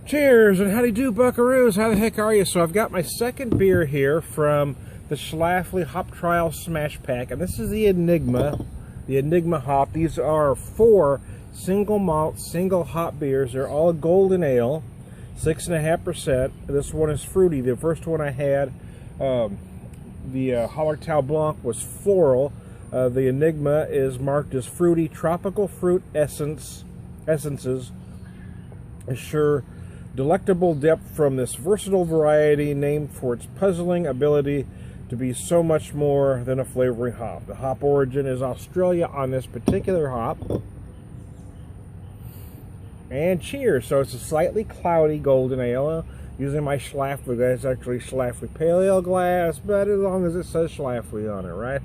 Cheers and howdy do, buckaroos. How the heck are you? So I've got my second beer here from the Schlafly Hop Trial Smash Pack, and this is the Enigma hop. These are 4 single malt, single hop beers. They're all golden ale, 6.5%. This one is fruity. The first one I had, the Hallertau Blanc, was floral. The Enigma is marked as fruity, tropical fruit essences. Assure delectable depth from this versatile variety named for its puzzling ability to be so much more than a flavoring hop. The hop origin is Australia on this particular hop. And cheers. So it's a slightly cloudy golden ale. Using my Schlafly, that's actually Schlafly Pale Ale glass, but as long as it says Schlafly on it, right?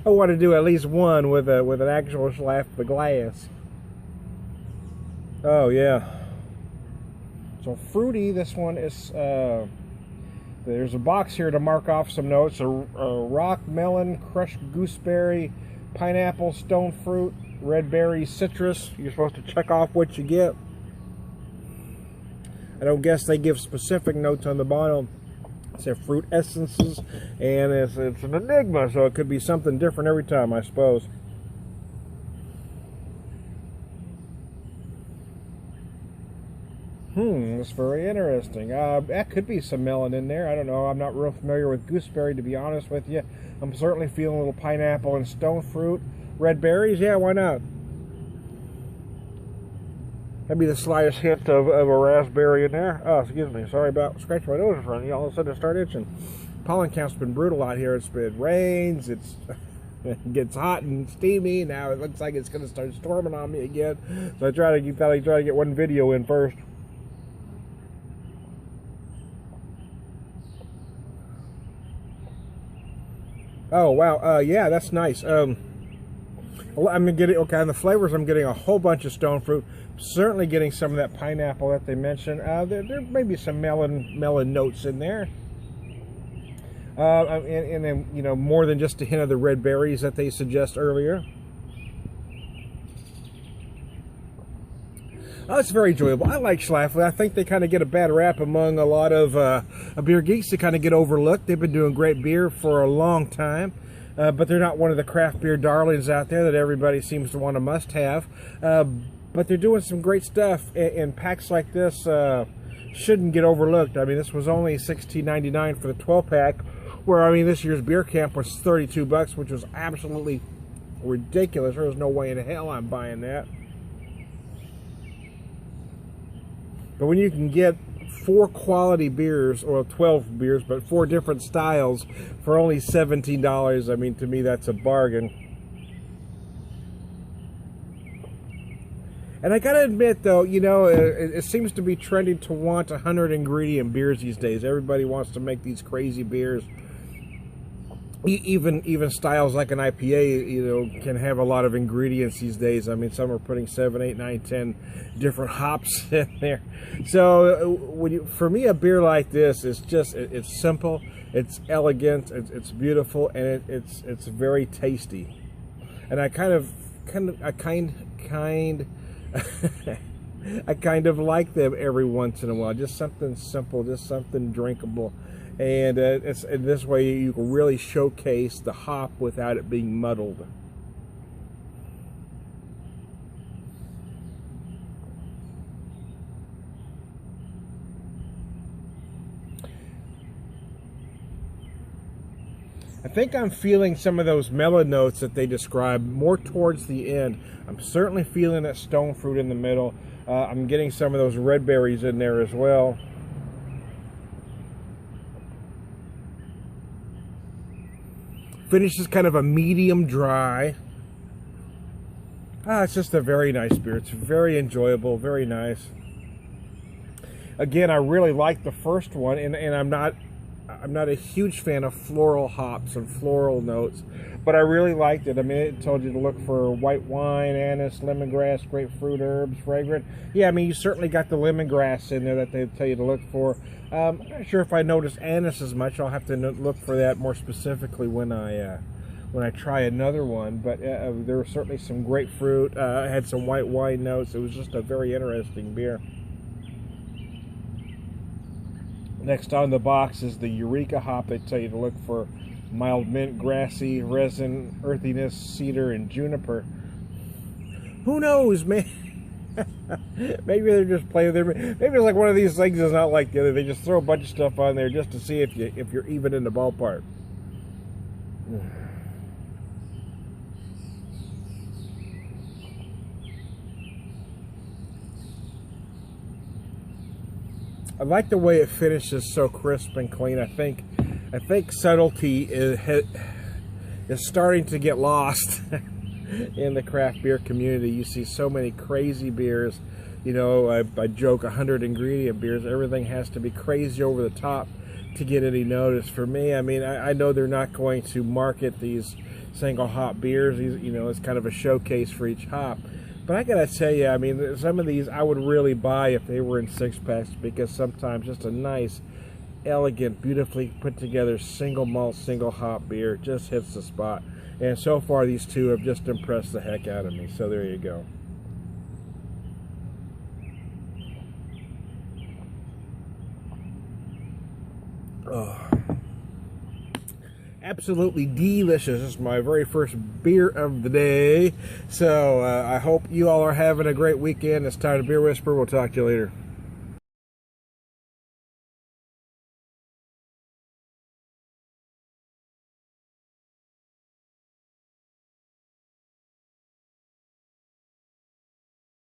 I want to do at least one with an actual Schlafly glass. Oh yeah. So fruity, this one is, there's a box here to mark off some notes. A rock melon, crushed gooseberry, pineapple, stone fruit, red berry, citrus. You're supposed to check off what you get. I don't guess they give specific notes on the bottle. It says fruit essences, and it's an Enigma, so it could be something different every time, I suppose. That's very interesting. That could be some melon in there. I don't know. I'm not real familiar with gooseberry, to be honest with you. I'm certainly feeling a little pineapple and stone fruit. Red berries, yeah, why not? That'd be the slightest hint of a raspberry in there. Oh, excuse me. Sorry about scratching my nose in front of you. All of a sudden I start itching. Pollen count's been brutal out here. It rains. It gets hot and steamy. Now it looks like it's going to start storming on me again. So I thought I'd try to get one video in first. Oh wow, yeah, that's nice. I'm getting, okay, on the flavors, I'm getting a whole bunch of stone fruit. Certainly getting some of that pineapple that they mentioned. There may be some melon notes in there. And then, you know, more than just a hint of the red berries that they suggest earlier. Oh, it's very enjoyable. I like Schlafly. I think they kind of get a bad rap among a lot of beer geeks. They kind of get overlooked. They've been doing great beer for a long time, but they're not one of the craft beer darlings out there that everybody seems to want to must-have. But they're doing some great stuff, and packs like this shouldn't get overlooked. I mean, this was only $16.99 for the 12-pack, where, I mean, this year's beer camp was $32, which was absolutely ridiculous. There was no way in hell I'm buying that. But when you can get 4 quality beers, or 12 beers, but 4 different styles for only $17, I mean, to me, that's a bargain. And I gotta admit, though, you know, it seems to be trending to want 100-ingredient beers these days. Everybody wants to make these crazy beers. Even styles like an IPA, you know, can have a lot of ingredients these days. I mean, some are putting 7, 8, 9, 10 different hops in there. So for me, a beer like this is just, it's simple, it's elegant, it's beautiful, and it's very tasty. And I kind of I kind of like them every once in a while. Just something simple, just something drinkable. And in this way you can really showcase the hop without it being muddled. I think I'm feeling some of those melon notes that they describe more towards the end. I'm certainly feeling that stone fruit in the middle. I'm getting some of those red berries in there as well. Finish is kind of a medium dry. It's just a very nice beer. It's very enjoyable, very nice. Again, I really like the first one, and I'm not a huge fan of floral hops and floral notes, but I really liked it. I mean, it told you to look for white wine, anise, lemongrass, grapefruit, herbs, fragrant. Yeah, I mean, you certainly got the lemongrass in there that they tell you to look for. I'm not sure if I noticed anise as much. I'll have to look for that more specifically when I try another one. But there was certainly some grapefruit. Had some white wine notes. It was just a very interesting beer. Next on the box is the Eureka hop. They tell you to look for mild mint, grassy, resin, earthiness, cedar, and juniper. Who knows, man? Maybe they're just playing with it. Maybe it's like one of these things that's not like the other. They just throw a bunch of stuff on there just to see if you're even in the ballpark. I like the way it finishes so crisp and clean. I think subtlety is starting to get lost in the craft beer community. You see so many crazy beers. You know, I joke 100 ingredient beers. Everything has to be crazy over the top to get any notice. For me, I mean, I know they're not going to market these single hop beers. You know, it's kind of a showcase for each hop. But I gotta tell you, I mean, some of these I would really buy if they were in 6-packs, because sometimes just a nice, elegant, beautifully put together single malt, single hop beer just hits the spot. And so far, these two have just impressed the heck out of me. So there you go. Oh, absolutely delicious. This is my very first beer of the day. So I hope you all are having a great weekend. It's time to Beer Whisper. We'll talk to you later.